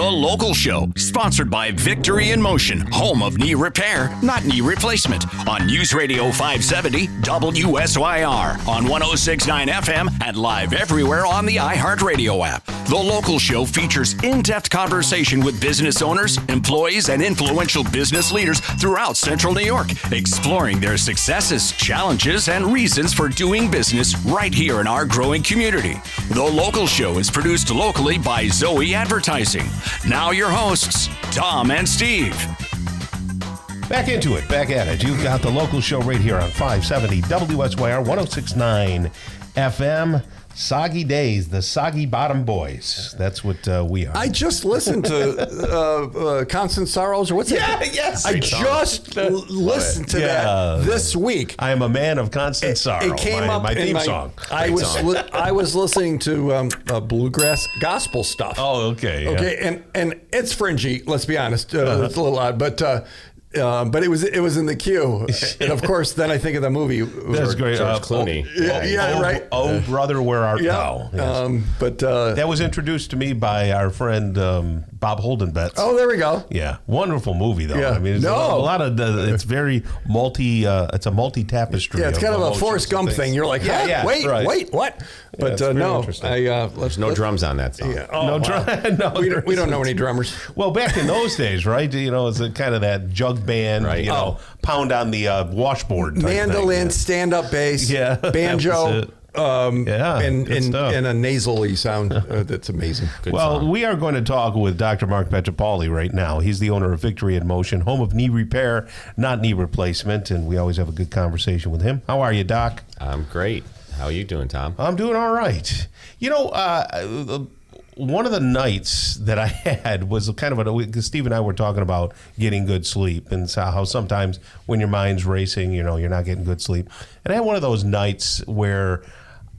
The Local Show, sponsored by Victory in Motion, home of knee repair, not knee replacement, on News Radio 570 WSYR, on 106.9 FM, and live everywhere on the iHeartRadio app. The Local Show features in-depth conversation with business owners, employees, and influential business leaders throughout Central New York, exploring their successes, challenges, and reasons for doing business right here in our growing community. The Local Show is produced locally by Zoe Advertising. Now your hosts, Tom and Steve. Back into it, back at it. You've got The Local Show right here on 570 WSYR 106.9 FM. Soggy Days, the Soggy Bottom Boys. That's what we are. I just listened to Constant Sorrows, or what's it? Yes. I just listened to that this week. I am a man of constant sorrow. It came up my in theme my song. I was listening to bluegrass gospel stuff. Oh, okay. Okay, and it's fringy. Let's be honest. It's a little odd, but it was in the queue, and of course, then I think of the movie. That's great. George Clooney. Right. Oh, brother, where art thou? Yes. But that was introduced to me by our friend Bob Holdenbetz. Oh, there we go. Yeah, wonderful movie though. Yeah. I mean, it's a lot of. It's very multi. It's a multi tapestry. Yeah, it's kind of a Forrest Gump thing. You're like, wait, what? But no, there's no drums on that song. Yeah. Oh, no, we don't know any drummers. Well, back in those days, right? You know, it's kind of that jug band, right. Pound on the washboard type mandolin, thing. Stand-up bass, banjo, and a nasally sound. That's amazing. Good song. We are going to talk with Dr. Marc Pietropaoli right now. He's the owner of Victory in Motion, home of knee repair, not knee replacement, and we always have a good conversation with him. How are you, Doc? I'm great. How are you doing, Tom? I'm doing all right. You know, one of the nights that I had was kind of because Steve and I were talking about getting good sleep and how sometimes when your mind's racing, you know, you're not getting good sleep. And I had one of those nights where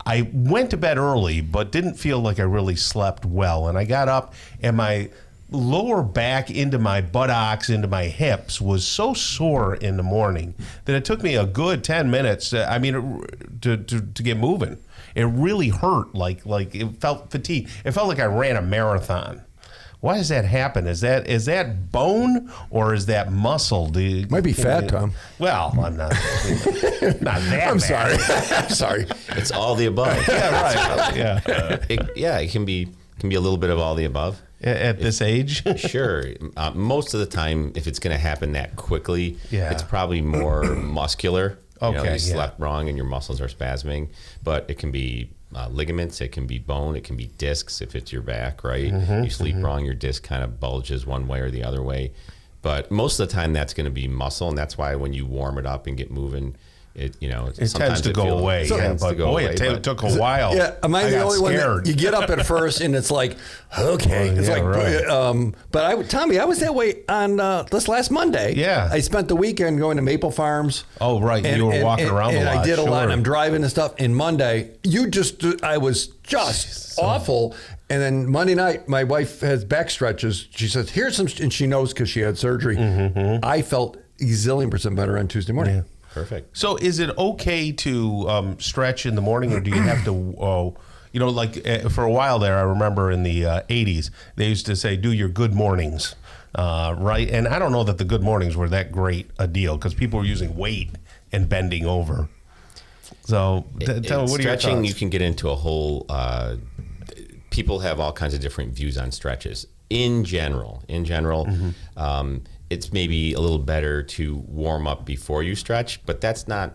I went to bed early, but didn't feel like I really slept well. And I got up and my lower back into my buttocks, into my hips was so sore in the morning that it took me a good 10 minutes, to get moving. It really hurt, like it felt fatigued. It felt like I ran a marathon. Why does that happen? Is that bone or is that muscle? Might be fat, Tom. Well, I'm not. Not that. I'm bad. sorry. I'm sorry. It's all the above. Yeah, right. It can be a little bit of all the above. At this age? Sure. Most of the time, if it's going to happen that quickly, it's probably more muscular. You slept wrong and your muscles are spasming, but it can be ligaments, it can be bone, it can be discs if it's your back, right? You sleep wrong, your disc kind of bulges one way or the other way. But most of the time that's going to be muscle, and that's why when you warm it up and get moving, it tends to go away. It took a while. Yeah, am I the only one that you get up at first and it's like, okay, but Tommy, I was that way on this last Monday. Yeah, I spent the weekend going to Maple Farms. Oh, right, you were walking around a lot. I did a lot. And I'm driving and stuff. And Monday, I was just awful. And then Monday night, my wife has back stretches. She says, "Here's some," and she knows because she had surgery. I felt a zillion % better on Tuesday morning. Yeah. Perfect. So is it okay to stretch in the morning, or do you have to, for a while there, I remember in the 80s, they used to say, do your good mornings, right? And I don't know that the good mornings were that great a deal because people were using weight and bending over. So tell me, what are your stretching, thoughts? you can get into a whole, people have all kinds of different views on stretches. In general, it's maybe a little better to warm up before you stretch, but that's not,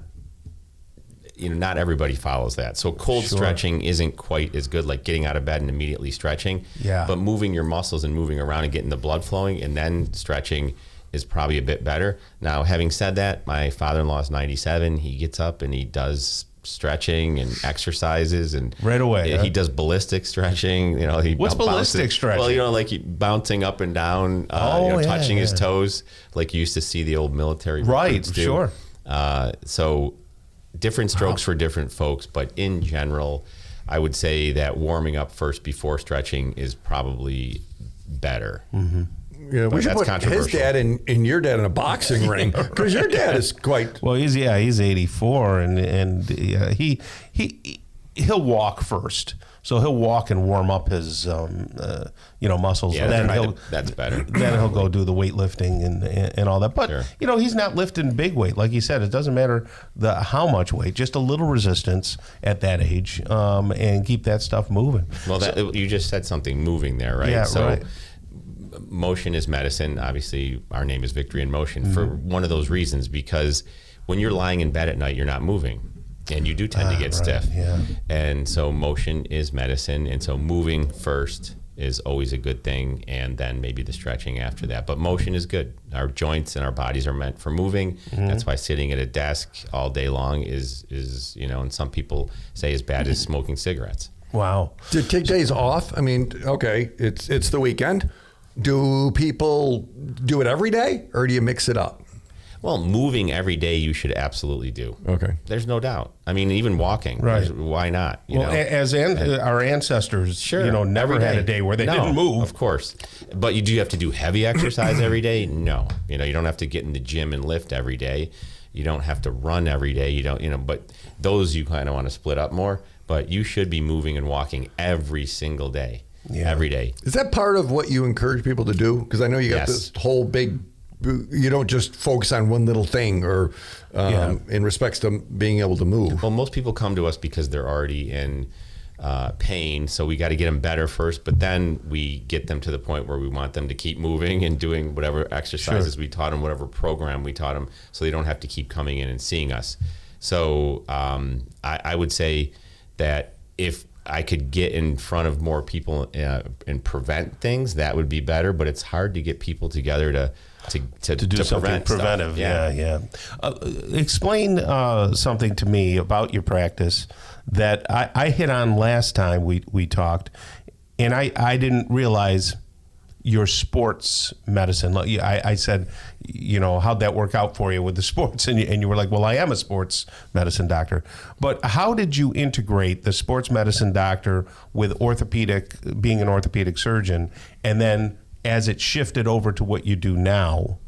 not everybody follows that. So cold stretching isn't quite as good, like getting out of bed and immediately stretching. Yeah. But moving your muscles and moving around and getting the blood flowing and then stretching is probably a bit better. Now, having said that, my father-in-law is 97. He gets up and he does stretching and exercises, and right away he does ballistic stretching. What's ballistic stretching? Well, like bouncing up and down, touching his toes, like you used to see the old military recruits do. Sure. So different strokes for different folks, but in general, I would say that warming up first before stretching is probably better. Yeah, we should put his dad and your dad in a boxing ring, because your dad is quite. Well, he's 84, and he he'll walk first. So he'll walk and warm up his, muscles. Yeah, and then that's better. Then he'll go do the weightlifting and all that. But, sure. He's not lifting big weight. Like you said, it doesn't matter how much weight, just a little resistance at that age, and keep that stuff moving. Well, you just said something moving there, right? Yeah, so right. Motion is medicine. Obviously, our name is Victory in Motion for one of those reasons, because when you're lying in bed at night, you're not moving. And you do tend to get stiff. Yeah. And so motion is medicine. And so moving first is always a good thing. And then maybe the stretching after that. But motion is good. Our joints and our bodies are meant for moving. That's why sitting at a desk all day long is and some people say as bad as smoking cigarettes. Wow. To take days off, I mean, okay, it's the weekend. Do people do it every day, or do you mix it up? Well, moving every day you should absolutely do. Okay. There's no doubt. I mean, even walking. Right. Why not? As our ancestors, Sure, never had a day where they didn't move. Of course. But do you have to do heavy exercise every day? No. You don't have to get in the gym and lift every day. You don't have to run every day. You don't, but those you kind of want to split up more. But you should be moving and walking every single day. Yeah. Every day. Is that part of what you encourage people to do? Because I know you got this whole big, you don't just focus on one little thing or in respects to being able to move. Well, most people come to us because they're already in pain, so we got to get them better first, but then we get them to the point where we want them to keep moving and doing whatever exercises we taught them, whatever program we taught them, so they don't have to keep coming in and seeing us. So I would say that if I could get in front of more people and prevent things, that would be better, but it's hard to get people together to do something preventive. Yeah. Explain something to me about your practice that I hit on last time we talked, and I didn't realize your sports medicine. I said, how'd that work out for you with the sports? And you were like, well, I am a sports medicine doctor. But how did you integrate the sports medicine doctor with being an orthopedic surgeon, and then as it shifted over to what you do now?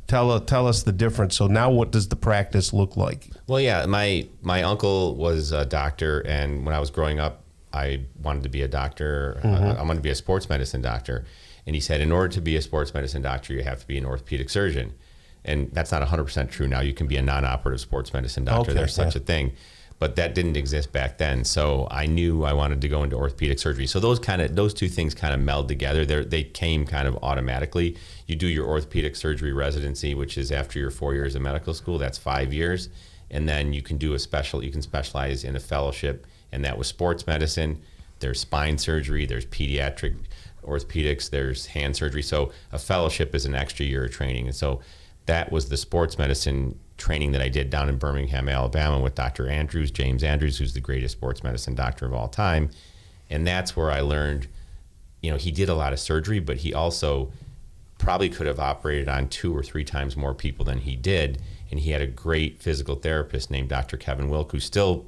Tell us the difference. So now what does the practice look like? Well, yeah, my uncle was a doctor, and when I was growing up, I wanted to be a doctor. I wanted to be a sports medicine doctor. And he said, in order to be a sports medicine doctor, you have to be an orthopedic surgeon. And that's not 100% true now. You can be a non-operative sports medicine doctor. There's such a thing. But that didn't exist back then. So I knew I wanted to go into orthopedic surgery. So those two things kind of meld together. They came kind of automatically. You do your orthopedic surgery residency, which is after your 4 years of medical school. That's 5 years. And then you can do you can specialize in a fellowship. And that was sports medicine. There's spine surgery. There's pediatric orthopedics, there's hand surgery. So a fellowship is an extra year of training. And so that was the sports medicine training that I did down in Birmingham, Alabama with Dr. Andrews, James Andrews, who's the greatest sports medicine doctor of all time. And that's where I learned, he did a lot of surgery, but he also probably could have operated on 2 or 3 times more people than he did. And he had a great physical therapist named Dr. Kevin Wilk, who's still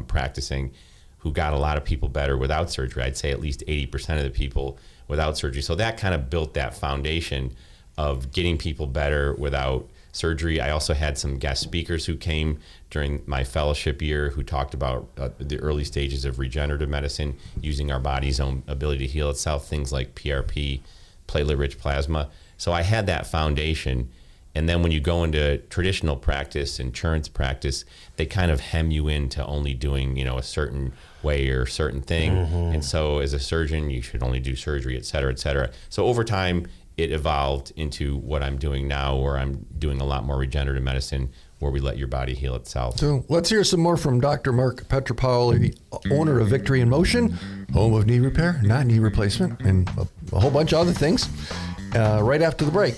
practicing, who got a lot of people better without surgery. I'd say at least 80% of the people without surgery. So that kind of built that foundation of getting people better without surgery. I also had some guest speakers who came during my fellowship year who talked about the early stages of regenerative medicine, using our body's own ability to heal itself, things like PRP, platelet-rich plasma. So I had that foundation. And then when you go into traditional practice, insurance practice, they kind of hem you into only doing, a certain way or a certain thing. And so as a surgeon, you should only do surgery, et cetera, et cetera. So over time, it evolved into what I'm doing now, where I'm doing a lot more regenerative medicine, where we let your body heal itself. So let's hear some more from Dr. Marc Pietropaoli, owner of Victory in Motion, home of knee repair, not knee replacement, and a whole bunch of other things, right after the break.